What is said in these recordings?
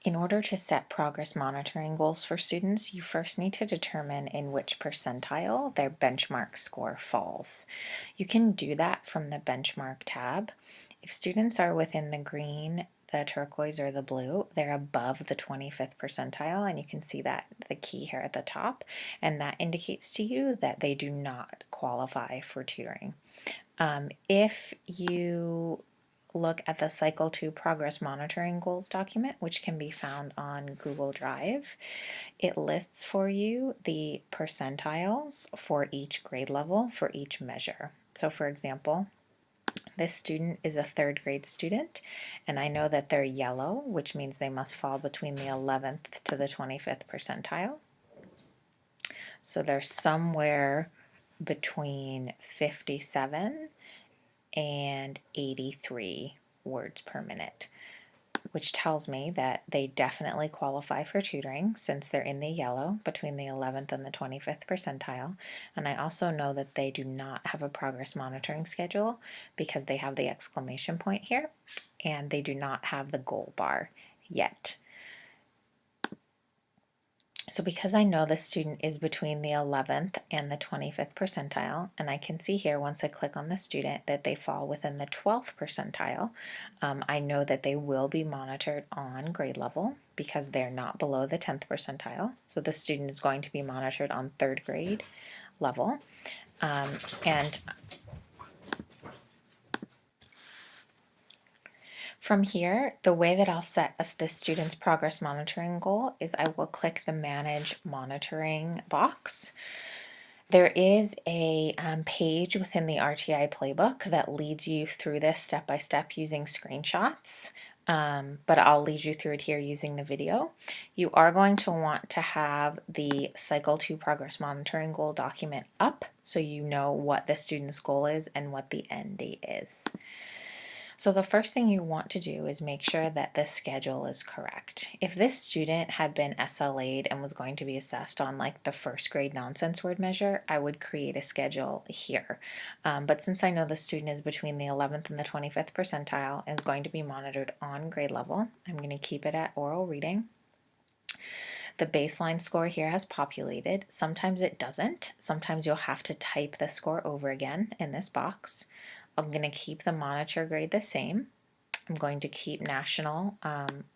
In order to set progress monitoring goals for students, you first need to determine in which percentile their benchmark score falls. You can do that from the benchmark tab. If students are within the green, the turquoise, or the blue, they're above the 25th percentile, and you can see that the key here at the top, and that indicates to you that they do not qualify for tutoring. If you look at the Cycle 2 Progress Monitoring Goals document, which can be found on Google Drive, it lists for you the percentiles for each grade level for each measure. So for example, this student is a third grade student, and I know that they're yellow, which means they must fall between the 11th to the 25th percentile. So they're somewhere between 57 and 83 words per minute, which tells me that they definitely qualify for tutoring since they're in the yellow between the 11th and the 25th percentile. And I also know that they do not have a progress monitoring schedule because they have the exclamation point here, and they do not have the goal bar yet. So because I know the student is between the 11th and the 25th percentile, and I can see here once I click on the student that they fall within the 12th percentile, I know that they will be monitored on grade level because they're not below the 10th percentile. So the student is going to be monitored on third grade level. And from here, the way that I'll set us this student's progress monitoring goal is I will click the Manage Monitoring box. There is a page within the RTI playbook that leads you through this step by step using screenshots, but I'll lead you through it here using the video. You are going to want to have the Cycle 2 Progress Monitoring Goal document up so you know what the student's goal is and what the end date is. So the first thing you want to do is make sure that the schedule is correct. If this student had been SLA'd and was going to be assessed on like the first grade nonsense word measure, I would create a schedule here. But since I know the student is between the 11th and the 25th percentile and is going to be monitored on grade level, I'm going to keep it at oral reading. The baseline score here has populated. Sometimes it doesn't. Sometimes you'll have to type the score over again in this box. I'm going to keep the monitor grade the same. I'm going to keep national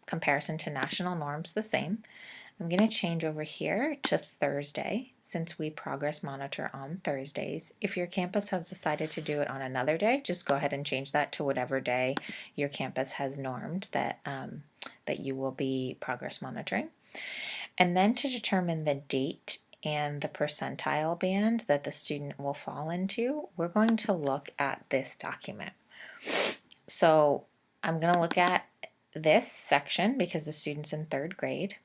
comparison to national norms the same. I'm going to change over here to Thursday since we progress monitor on Thursdays. If your campus has decided to do it on another day, just go ahead and change that to whatever day your campus has normed that, that you will be progress monitoring. And then to determine the date and the percentile band that the student will fall into, we're going to look at this document. So I'm going to look at this section because the student's in third grade.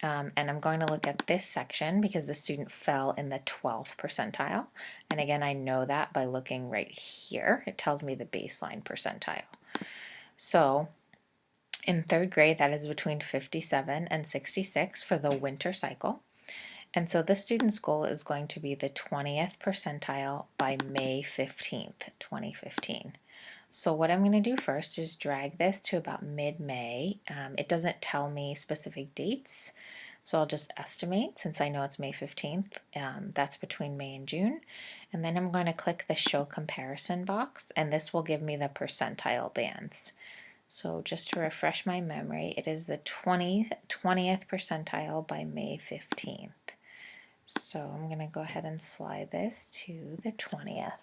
And I'm going to look at this section because the student fell in the 12th percentile. And again, I know that by looking right here. It tells me the baseline percentile. So in third grade, that is between 57 and 66 for the winter cycle. And so the student's goal is going to be the 20th percentile by May 15th, 2015. So what I'm going to do first is drag this to about mid-May. It doesn't tell me specific dates, so I'll just estimate since I know it's May 15th. That's between May and June. And then I'm going to click the Show Comparison box, and this will give me the percentile bands. So just to refresh my memory, it is the 20th percentile by May 15th. So I'm going to go ahead and slide this to the 20th.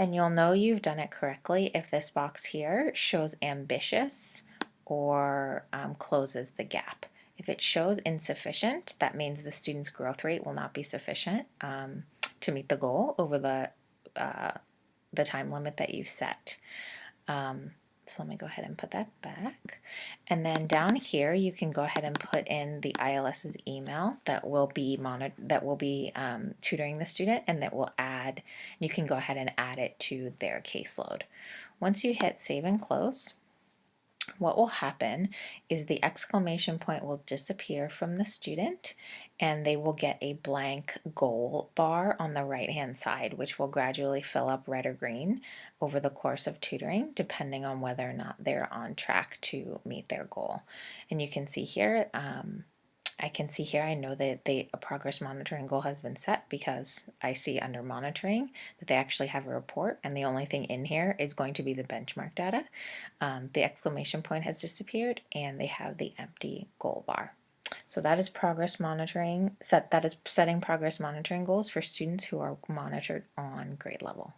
And you'll know you've done it correctly if this box here shows ambitious or closes the gap. If it shows insufficient, that means the student's growth rate will not be sufficient to meet the goal over the time limit that you've set. So let me go ahead and put that back. And then down here, you can go ahead and put in the ILS's email that will be tutoring the student, and that will add. You can go ahead and add it to their caseload. Once you hit save and close, what will happen is the exclamation point will disappear from the student and they will get a blank goal bar on the right hand side, which will gradually fill up red or green over the course of tutoring, depending on whether or not they're on track to meet their goal. And you can see here, I know that a progress monitoring goal has been set because I see under monitoring that they actually have a report, and the only thing in here is going to be the benchmark data. The exclamation point has disappeared and they have the empty goal bar. So that is progress monitoring, that is setting progress monitoring goals for students who are monitored on grade level.